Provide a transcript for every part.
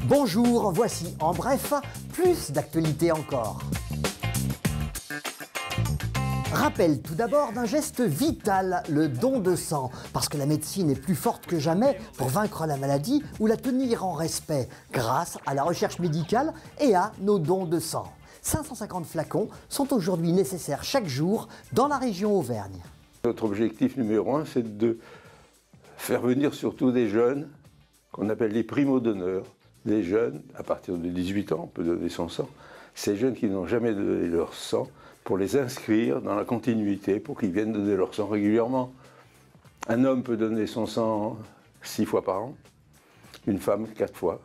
Bonjour, voici en bref plus d'actualités encore. Rappel tout d'abord d'un geste vital, le don de sang, parce que la médecine est plus forte que jamais pour vaincre la maladie ou la tenir en respect, grâce à la recherche médicale et à nos dons de sang. 550 flacons sont aujourd'hui nécessaires chaque jour dans la région Auvergne. Notre objectif numéro 1, c'est de faire venir surtout des jeunes, qu'on appelle les primo-donneurs, des jeunes, à partir de 18 ans, on peut donner son sang, ces jeunes qui n'ont jamais donné leur sang, pour les inscrire dans la continuité, pour qu'ils viennent donner leur sang régulièrement. Un homme peut donner son sang 6 fois par an, une femme 4 fois.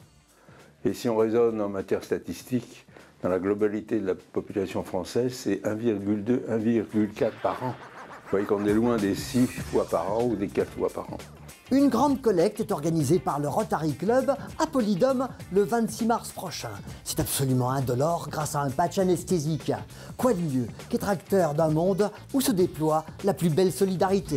Et si on raisonne en matière statistique, dans la globalité de la population française, c'est 1,2, 1,4 par an. Vous voyez qu'on est loin des 6 fois par an ou des 4 fois par an. Une grande collecte est organisée par le Rotary Club à Polydôme le 26 mars prochain. C'est absolument indolore grâce à un patch anesthésique. Quoi de mieux qu'être acteur d'un monde où se déploie la plus belle solidarité?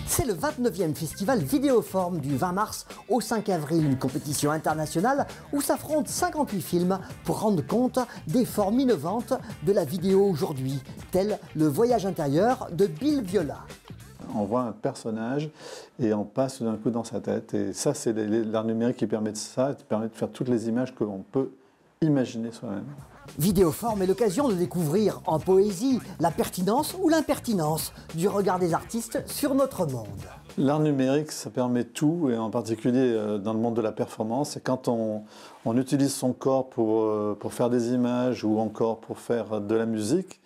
C'est le 29e festival Vidéoforme du 20 mars au 5 avril, une compétition internationale où s'affrontent 58 films pour rendre compte des formes innovantes de la vidéo aujourd'hui, tel le voyage intérieur de Bill Viola. On voit un personnage et on passe tout d'un coup dans sa tête. Et ça, c'est l'art numérique qui permet de ça, qui permet de faire toutes les images que l'on peut imaginer soi-même. Vidéoforme est l'occasion de découvrir en poésie la pertinence ou l'impertinence du regard des artistes sur notre monde. L'art numérique, ça permet tout, et en particulier dans le monde de la performance. Et quand on utilise son corps pour faire des images ou encore pour faire de la musique,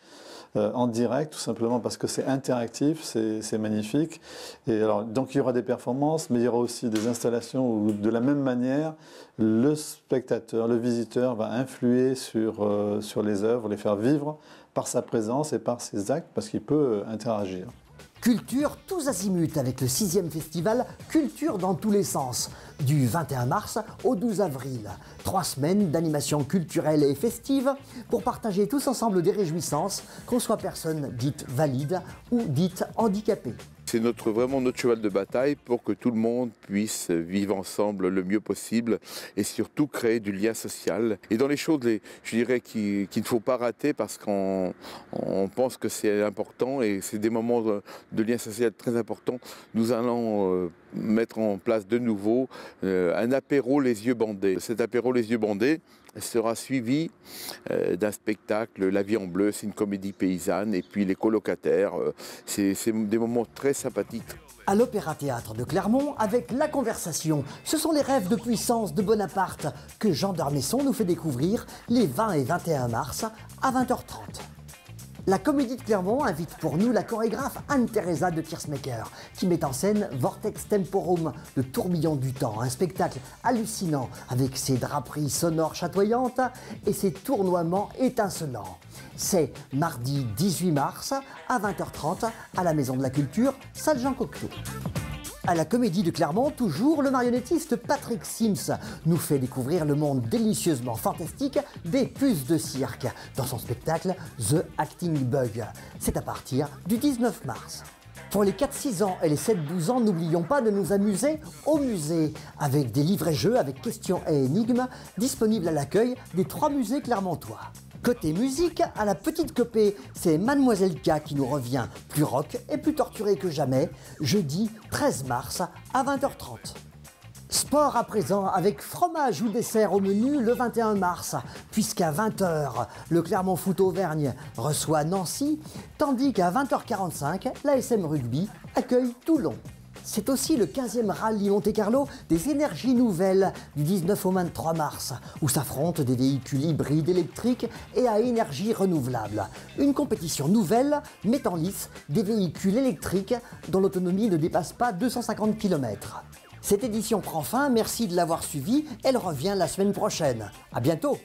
en direct, tout simplement parce que c'est interactif, c'est magnifique. Et alors, donc il y aura des performances, mais il y aura aussi des installations où, de la même manière, le spectateur, le visiteur va influer sur les œuvres, les faire vivre par sa présence et par ses actes, parce qu'il peut interagir. Culture tous azimuts avec le 6e festival Culture dans tous les sens, du 21 mars au 12 avril. 3 semaines d'animation culturelle et festive pour partager tous ensemble des réjouissances, qu'on soit personne dite valide ou dite handicapée. C'est vraiment notre cheval de bataille pour que tout le monde puisse vivre ensemble le mieux possible et surtout créer du lien social. Et dans les choses, je dirais qu'il ne faut pas rater parce qu'on pense que c'est important et c'est des moments de lien social très importants. Nous allons mettre en place de nouveau un apéro les yeux bandés. Cet apéro les yeux bandés sera suivi d'un spectacle La vie en bleu, c'est une comédie paysanne, et puis les colocataires, c'est des moments très sympathiques. À l'Opéra-Théâtre de Clermont, avec La Conversation, ce sont les rêves de puissance de Bonaparte que Jean d'Ormesson nous fait découvrir les 20 et 21 mars à 20h30. La Comédie de Clermont invite pour nous la chorégraphe Anne-Theresa de Kersmaker, qui met en scène Vortex Temporum, le tourbillon du temps, un spectacle hallucinant avec ses draperies sonores chatoyantes et ses tournoiements étincelants. C'est mardi 18 mars à 20h30 à la Maison de la Culture, salle Jean Cocteau. À la Comédie de Clermont, toujours, le marionnettiste Patrick Sims nous fait découvrir le monde délicieusement fantastique des puces de cirque dans son spectacle The Acting Bug. C'est à partir du 19 mars. Pour les 4-6 ans et les 7-12 ans, n'oublions pas de nous amuser au musée avec des livrets-jeux avec questions et énigmes disponibles à l'accueil des 3 musées clermontois. Côté musique, à la Petite Copée, c'est Mademoiselle K qui nous revient, plus rock et plus torturé que jamais, jeudi 13 mars à 20h30. Sport à présent avec fromage ou dessert au menu le 21 mars, puisqu'à 20h, le Clermont Foot Auvergne reçoit Nancy, tandis qu'à 20h45, l'ASM Rugby accueille Toulon. C'est aussi le 15e rallye Monte-Carlo des énergies nouvelles du 19 au 23 mars, où s'affrontent des véhicules hybrides électriques et à énergie renouvelable. Une compétition nouvelle met en lice des véhicules électriques dont l'autonomie ne dépasse pas 250 km. Cette édition prend fin, merci de l'avoir suivie, elle revient la semaine prochaine. À bientôt!